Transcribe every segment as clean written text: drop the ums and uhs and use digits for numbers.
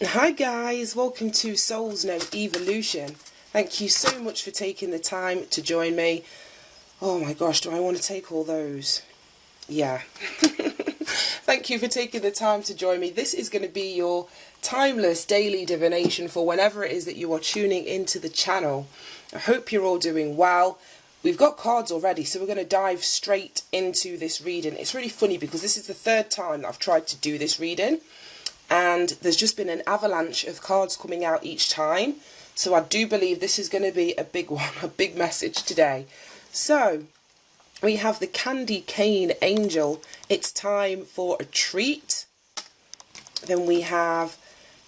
Hi guys, welcome to Soul's No Evolution. Thank you so much for taking the time to join me. Oh my gosh, do I want to take all those? Yeah. Thank you for taking the time to join me. This is going to be your timeless daily divination for whenever it is that you are tuning into the channel. I hope you're all doing well. We've got cards already, so we're going to dive straight into this reading. It's really funny because this is the third time that I've tried to do this reading. And there's just been an avalanche of cards coming out each time. So I do believe this is going to be a big one, a big message today. So we have the Candy Cane Angel. It's time for a treat. Then we have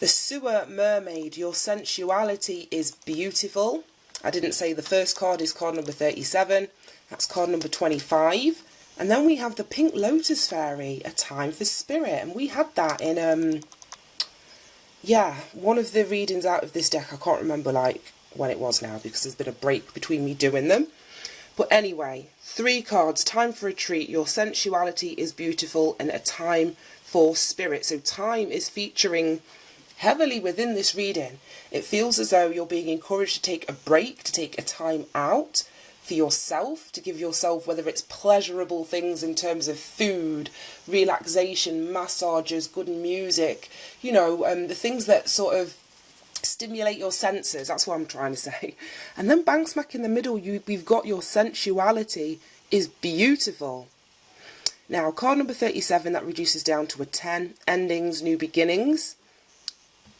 the Sewer Mermaid. Your sensuality is beautiful. I didn't say the first card is card number 37. That's card number 25. And then we have the Pink Lotus Fairy, a time for spirit. And we had that in, one of the readings out of this deck. I can't remember, when it was now, because there's been a break between me doing them. But anyway, 3 cards, time for a treat. Your sensuality is beautiful, and a time for spirit. So time is featuring heavily within this reading. It feels as though you're being encouraged to take a break, to take a time out for yourself, to give yourself, whether it's pleasurable things in terms of food, relaxation, massages, good music, the things that sort of stimulate your senses. That's what I'm trying to say. And then bang smack in the middle, we've got your sensuality is beautiful. Now, card number 37, that reduces down to a 10. Endings, new beginnings.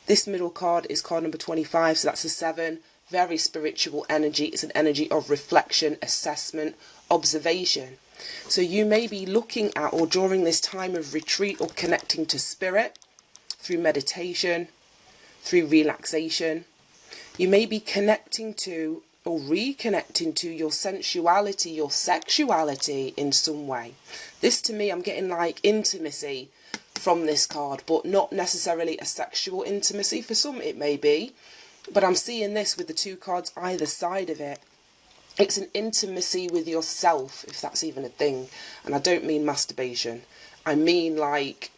This middle card is card number 25, so that's a 7. Very spiritual energy. It's an energy of reflection, assessment, observation. So you may be looking at, or during this time of retreat or connecting to spirit through meditation, through relaxation, you may be connecting to or reconnecting to your sensuality, your sexuality in some way. This to me, I'm getting like intimacy from this card, but not necessarily a sexual intimacy. For some it may be. But I'm seeing this with the 2 cards either side of it. It's an intimacy with yourself, if that's even a thing. And I don't mean masturbation. I mean like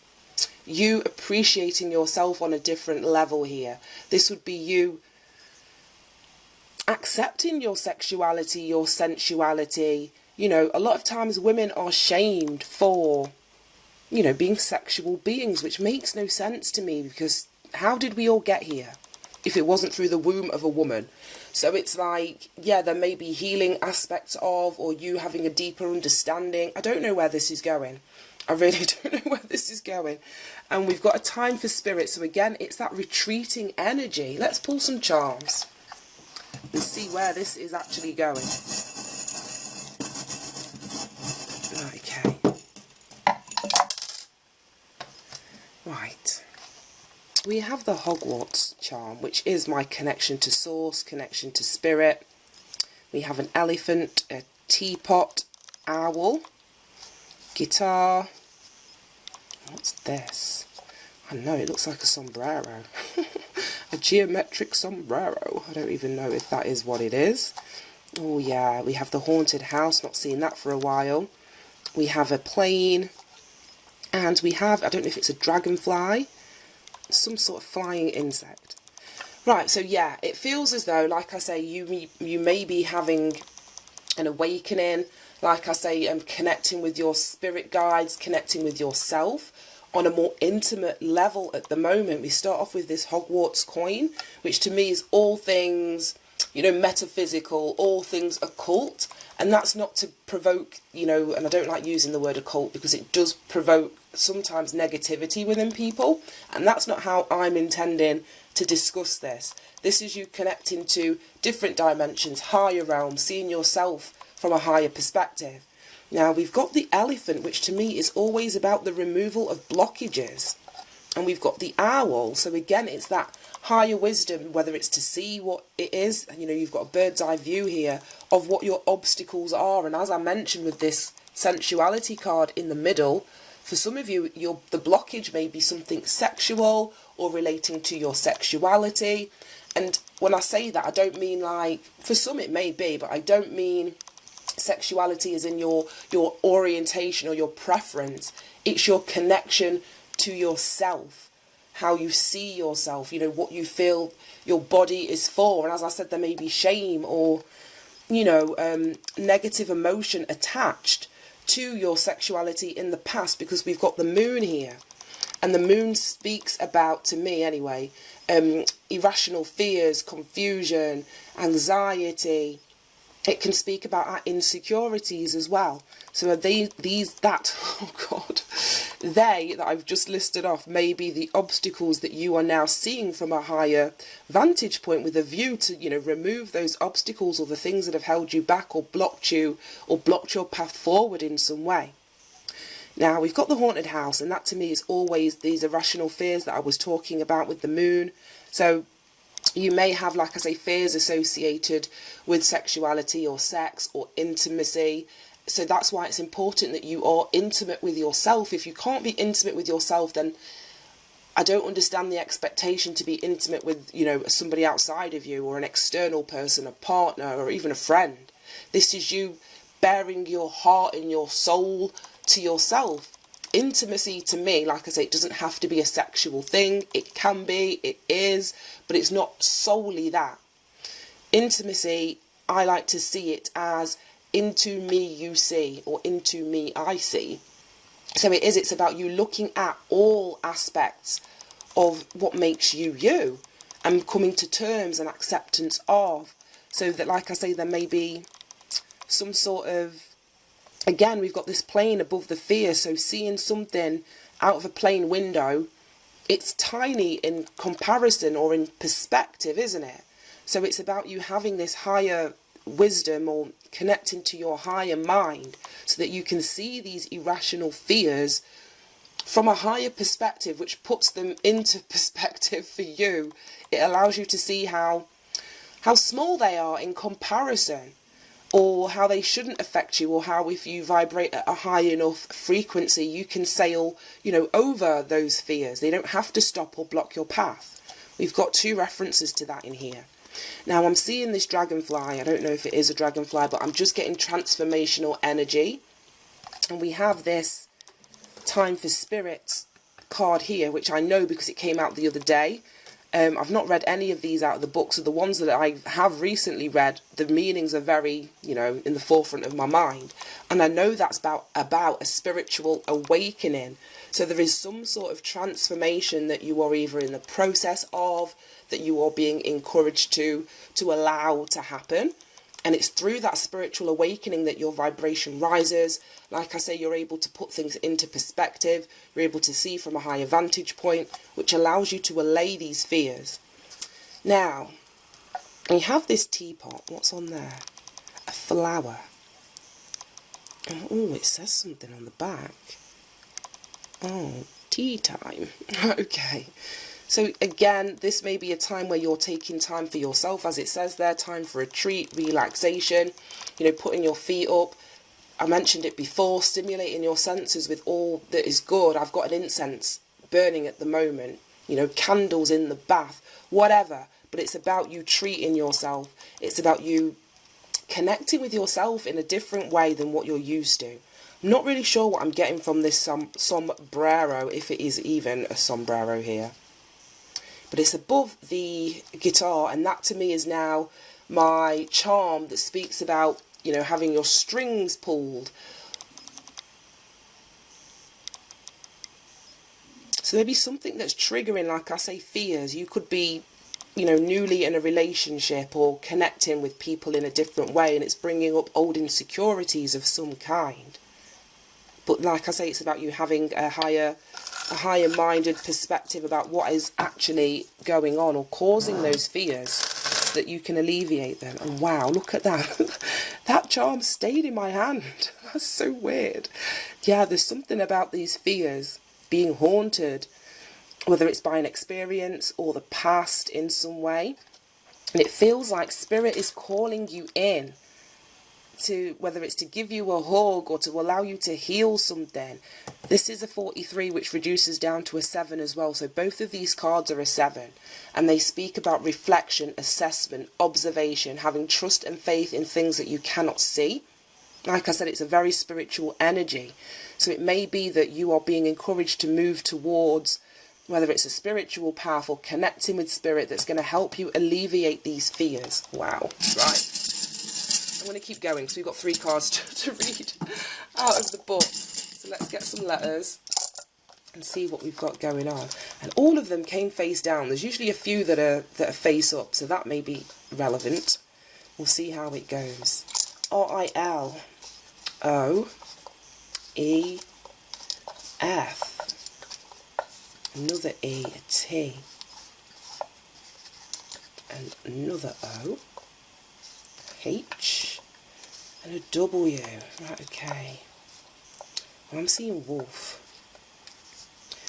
you appreciating yourself on a different level here. This would be you accepting your sexuality, your sensuality. A lot of times women are shamed for, being sexual beings, which makes no sense to me, because how did we all get here if it wasn't through the womb of a woman? So it's like, yeah, there may be healing aspects of, or you having a deeper understanding. I don't know where this is going. I really don't know where this is going. And we've got a time for spirit. So again, it's that retreating energy. Let's pull some charms and see where this is actually going. Okay. Right. We have the Hogwarts charm, which is my connection to source, connection to spirit. We have an elephant, a teapot, owl, guitar. What's this? I know, it looks like a sombrero. A geometric sombrero. I don't even know if that is what it is. Oh yeah, we have the haunted house, not seen that for a while. We have a plane. And we have, I don't know if it's a dragonfly, some sort of flying insect. Right, so yeah, it feels as though, like I say, you may be having an awakening. Like I say, connecting with your spirit guides, connecting with yourself on a more intimate level at the moment. We start off with this Hogwarts coin, which to me is all things, metaphysical, all things occult. And that's not to provoke, and I don't like using the word occult because it does provoke sometimes negativity within people. And that's not how I'm intending to discuss this. This is you connecting to different dimensions, higher realms, seeing yourself from a higher perspective. Now, we've got the elephant, which to me is always about the removal of blockages. And we've got the owl. So again, it's that higher wisdom, whether it's to see what it is. You've got a bird's eye view here of what your obstacles are. And as I mentioned with this sensuality card in the middle, for some of you, the blockage may be something sexual or relating to your sexuality. And when I say that, I don't mean for some it may be, but I don't mean sexuality is in your orientation or your preference. It's your connection to yourself, how you see yourself, you know, what you feel your body is for. And as I said, there may be shame or, you know, negative emotion attached to your sexuality in the past, because we've got the moon here. And the moon speaks about, to me anyway, irrational fears, confusion, anxiety. It can speak about our insecurities as well. So they that I've just listed off may be the obstacles that you are now seeing from a higher vantage point, with a view to, you know, remove those obstacles or the things that have held you back or blocked you or blocked your path forward in some way. Now, we've got the haunted house, and that to me is always these irrational fears that I was talking about with the moon. So you may have, like I say, fears associated with sexuality or sex or intimacy. So that's why it's important that you are intimate with yourself. If you can't be intimate with yourself, then I don't understand the expectation to be intimate with, you know, somebody outside of you or an external person, a partner or even a friend. This is you bearing your heart and your soul to yourself. Intimacy, to me, like I say, it doesn't have to be a sexual thing. It can be, it is, but it's not solely that. Intimacy, I like to see it as into me you see, or into me I see. So it's about you looking at all aspects of what makes you you, and coming to terms and acceptance of, so that, like I say, there may be some sort of, again, we've got this plane above the fear, so seeing something out of a plane window, it's tiny in comparison or in perspective, isn't it? So it's about you having this higher wisdom or connecting to your higher mind, so that you can see these irrational fears from a higher perspective, which puts them into perspective for you. It allows you to see how small they are in comparison, or how they shouldn't affect you, or how if you vibrate at a high enough frequency, you can sail, you know, over those fears. They don't have to stop or block your path. We've got two references to that in here. Now, I'm seeing this dragonfly. I don't know if it is a dragonfly, but I'm just getting transformational energy. And we have this Time for Spirit card here, which I know because it came out the other day. I've not read any of these out of the books. So the ones that I have recently read, the meanings are very, you know, in the forefront of my mind. And I know that's about a spiritual awakening. So there is some sort of transformation that you are either in the process of, that you are being encouraged to allow to happen. And it's through that spiritual awakening that your vibration rises. Like I say, you're able to put things into perspective. You're able to see from a higher vantage point, which allows you to allay these fears. Now, we have this teapot. What's on there? A flower. Oh, it says something on the back. Oh, tea time. Okay. So again, this may be a time where you're taking time for yourself, as it says there, time for a treat, relaxation, you know, putting your feet up. I mentioned it before, stimulating your senses with all that is good. I've got an incense burning at the moment, you know, candles in the bath, whatever. But it's about you treating yourself. It's about you connecting with yourself in a different way than what you're used to. I'm not really sure what I'm getting from this sombrero, if it is even a sombrero here. But it's above the guitar, and that to me is now my charm that speaks about, you know, having your strings pulled. So maybe something that's triggering, like I say, fears. You could be, you know, newly in a relationship or connecting with people in a different way, and it's bringing up old insecurities of some kind. But like I say, it's about you having a higher minded perspective about what is actually going on or causing those fears, so that you can alleviate them. And wow, look at that. That charm stayed in my hand. That's so weird. Yeah, there's something about these fears being haunted, whether it's by an experience or the past in some way. And it feels like Spirit is calling you in to, whether it's to give you a hug or to allow you to heal something. This is a 43, which reduces down to a 7 as well. So both of these cards are a 7, and they speak about reflection, assessment, observation, having trust and faith in things that you cannot see. Like I said, it's a very spiritual energy. So it may be that you are being encouraged to move towards whether it's a spiritual path or connecting with spirit that's going to help you alleviate these fears. Wow. Right. I'm going to keep going because we've got 3 cards to read out of the book. So let's get some letters and see what we've got going on. And all of them came face down. There's usually a few that are face up, so that may be relevant. We'll see how it goes. R-I-L-O-E-F. Another E, a T, and another O, H, and a W. Right, okay. Well, I'm seeing wolf.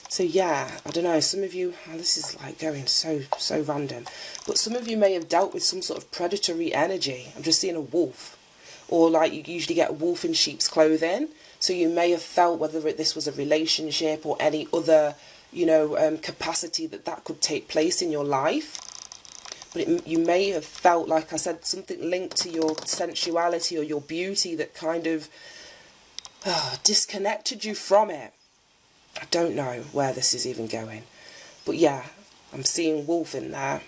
So yeah, I don't know, some of you, this is like going so random, but some of you may have dealt with some sort of predatory energy. I'm just seeing a wolf. Or like you usually get a wolf in sheep's clothing. So you may have felt, whether this was a relationship or any other capacity that could take place in your life. But you may have felt, like I said, something linked to your sensuality or your beauty that kind of disconnected you from it. I don't know where this is even going. But yeah, I'm seeing wolf in there.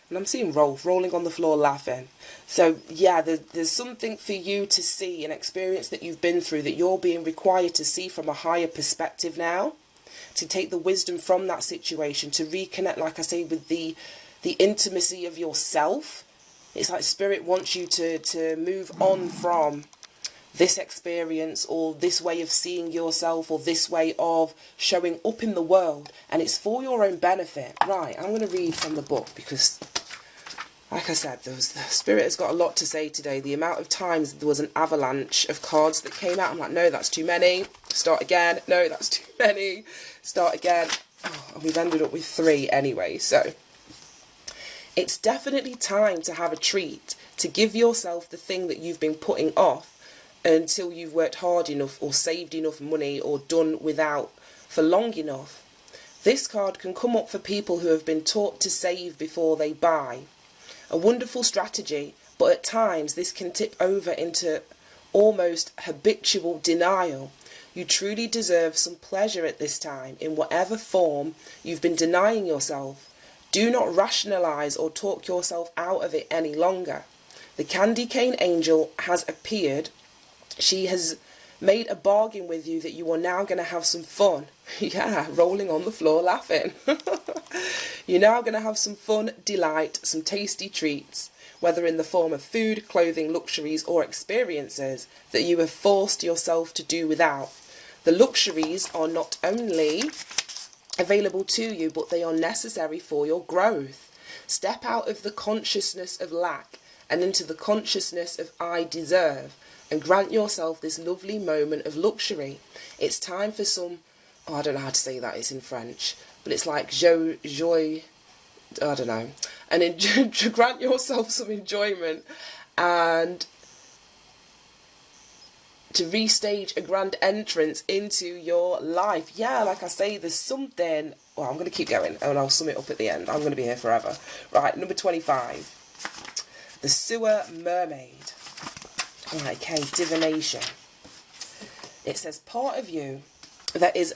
And I'm seeing Rolf rolling on the floor laughing. So yeah, there's something for you to see, an experience that you've been through that you're being required to see from a higher perspective now. To take the wisdom from that situation, to reconnect, like I say, with the intimacy of yourself. It's like spirit wants you to move on from this experience or this way of seeing yourself or this way of showing up in the world. And it's for your own benefit. Right, I'm going to read from the book because, like I said, the spirit has got a lot to say today. The amount of times there was an avalanche of cards that came out, I'm like, no, that's too many. Start again. No, that's too many. Start again. Oh, and we've ended up with 3 anyway. So it's definitely time to have a treat, to give yourself the thing that you've been putting off until you've worked hard enough or saved enough money or done without for long enough. This card can come up for people who have been taught to save before they buy. A wonderful strategy, but at times this can tip over into almost habitual denial. You truly deserve some pleasure at this time, in whatever form you've been denying yourself. Do not rationalise or talk yourself out of it any longer. The candy cane angel has appeared. She has made a bargain with you that you are now going to have some fun. Yeah, rolling on the floor laughing. You're now going to have some fun, delight, some tasty treats, whether in the form of food, clothing, luxuries or experiences that you have forced yourself to do without. The luxuries are not only available to you, but they are necessary for your growth. Step out of the consciousness of lack and into the consciousness of I deserve, and grant yourself this lovely moment of luxury. It's time for some, I don't know how to say that, it's in French, but it's like joy, I don't know, and to grant yourself some enjoyment and to restage a grand entrance into your life. Yeah, like I say, there's something, well, I'm going to keep going and I'll sum it up at the end. I'm going to be here forever. Right, number 25, the Sewer Mermaid. Right, okay, Divination. It says, part of you that is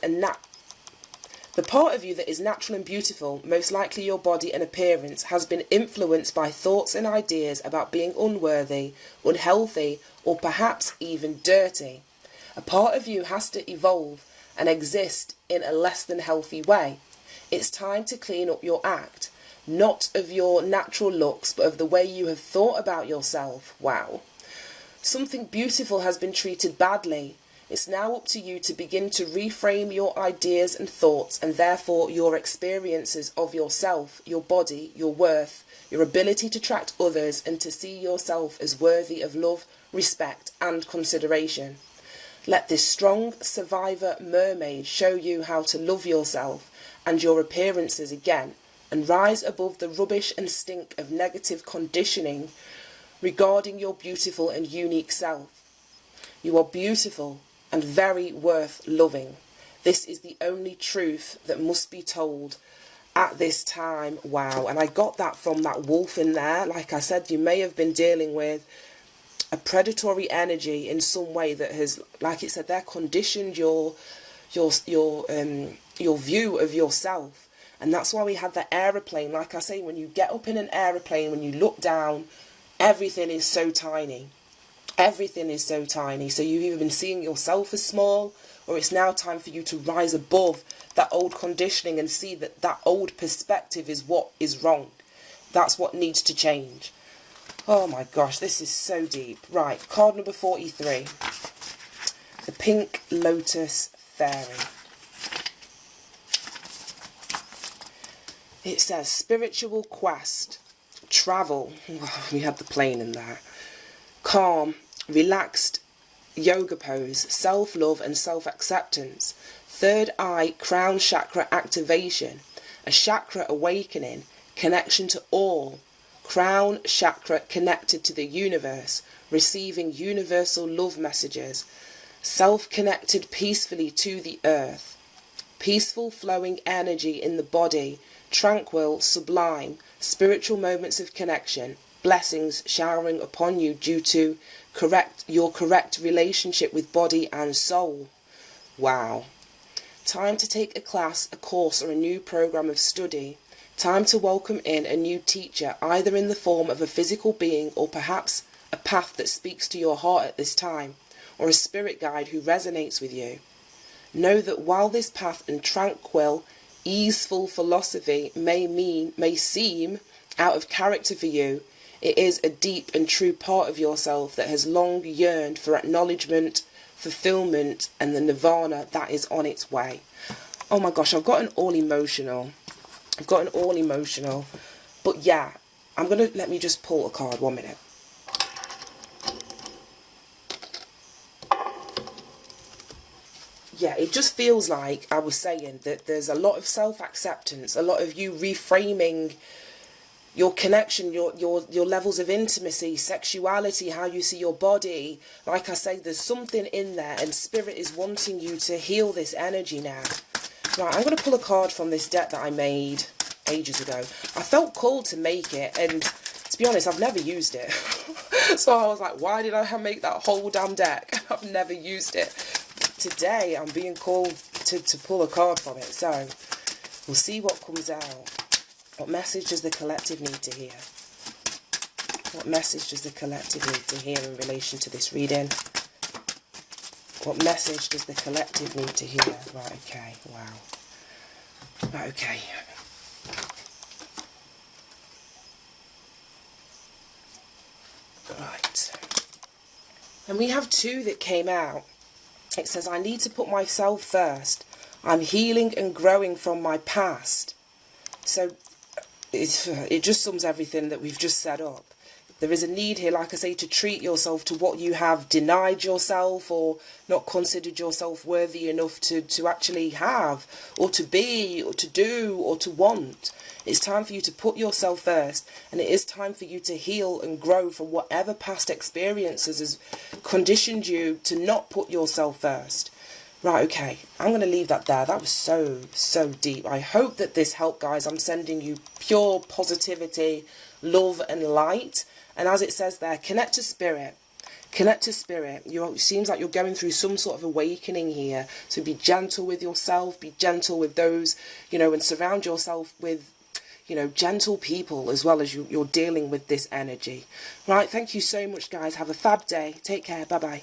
the part of you that is natural and beautiful, most likely your body and appearance, has been influenced by thoughts and ideas about being unworthy, unhealthy, or perhaps even dirty. A part of you has to evolve and exist in a less than healthy way. It's time to clean up your act, not of your natural looks, but of the way you have thought about yourself. Wow. Something beautiful has been treated badly. It's now up to you to begin to reframe your ideas and thoughts, and therefore your experiences of yourself, your body, your worth, your ability to attract others, and to see yourself as worthy of love, respect, and consideration. Let this strong survivor mermaid show you how to love yourself and your appearances again, and rise above the rubbish and stink of negative conditioning regarding your beautiful and unique self. You are beautiful and very worth loving. This is the only truth that must be told at this time. Wow. And I got that from that wolf in there. Like I said, you may have been dealing with a predatory energy in some way that has, like it said, they're conditioned your your view of yourself. And that's why we had the aeroplane. Like I say, when you get up in an aeroplane, when you look down, everything is so tiny. Everything is so tiny. So you've either been seeing yourself as small, or it's now time for you to rise above that old conditioning and see that that old perspective is what is wrong. That's what needs to change. Oh my gosh, this is so deep. Right, card number 43. The Pink Lotus Fairy. It says spiritual quest, travel. We had the plane in there. Calm, relaxed yoga pose, self-love and self-acceptance. Third eye crown chakra activation, a chakra awakening, connection to all. Crown chakra connected to the universe, receiving universal love messages. Self-connected peacefully to the earth. Peaceful flowing energy in the body, tranquil, sublime, spiritual moments of connection, blessings showering upon you due to your correct relationship with body and soul. Wow. Time to take a class, a course or a new program of study. Time to welcome in a new teacher, either in the form of a physical being or perhaps a path that speaks to your heart at this time, or a spirit guide who resonates with you. Know that while this path and tranquil, easeful philosophy may seem out of character for you, it is a deep and true part of yourself that has long yearned for acknowledgement, fulfillment, and the nirvana that is on its way. Oh my gosh, I've gotten all emotional. But yeah, let me just pull a card, 1 minute. Yeah, it just feels like I was saying that there's a lot of self-acceptance, a lot of you reframing your connection, your levels of intimacy, sexuality, how you see your body. Like I say, there's something in there and spirit is wanting you to heal this energy now. Right, I'm going to pull a card from this deck that I made ages ago. I felt called to make it, and to be honest, I've never used it. So I was like, why did I make that whole damn deck? I've never used it. Today I'm being called to pull a card from it, so we'll see what comes out. What message does the collective need to hear? What message does the collective need to hear in relation to this reading? What message does the collective need to hear? Right, okay, wow. Right, okay. Right. And we have two that came out. It says, I need to put myself first. I'm healing and growing from my past. So it just sums everything that we've just set up. There is a need here, like I say, to treat yourself to what you have denied yourself or not considered yourself worthy enough to actually have, or to be, or to do, or to want. It's time for you to put yourself first, and it is time for you to heal and grow from whatever past experiences has conditioned you to not put yourself first. Right, okay, I'm going to leave that there. That was so deep. I hope that this helped, guys. I'm sending you pure positivity, love and light. And as it says there, connect to spirit. Connect to spirit. It seems like you're going through some sort of awakening here. So be gentle with yourself, be gentle with those, and surround yourself with, gentle people as well as you're dealing with this energy. Right, thank you so much, guys. Have a fab day. Take care. Bye-bye.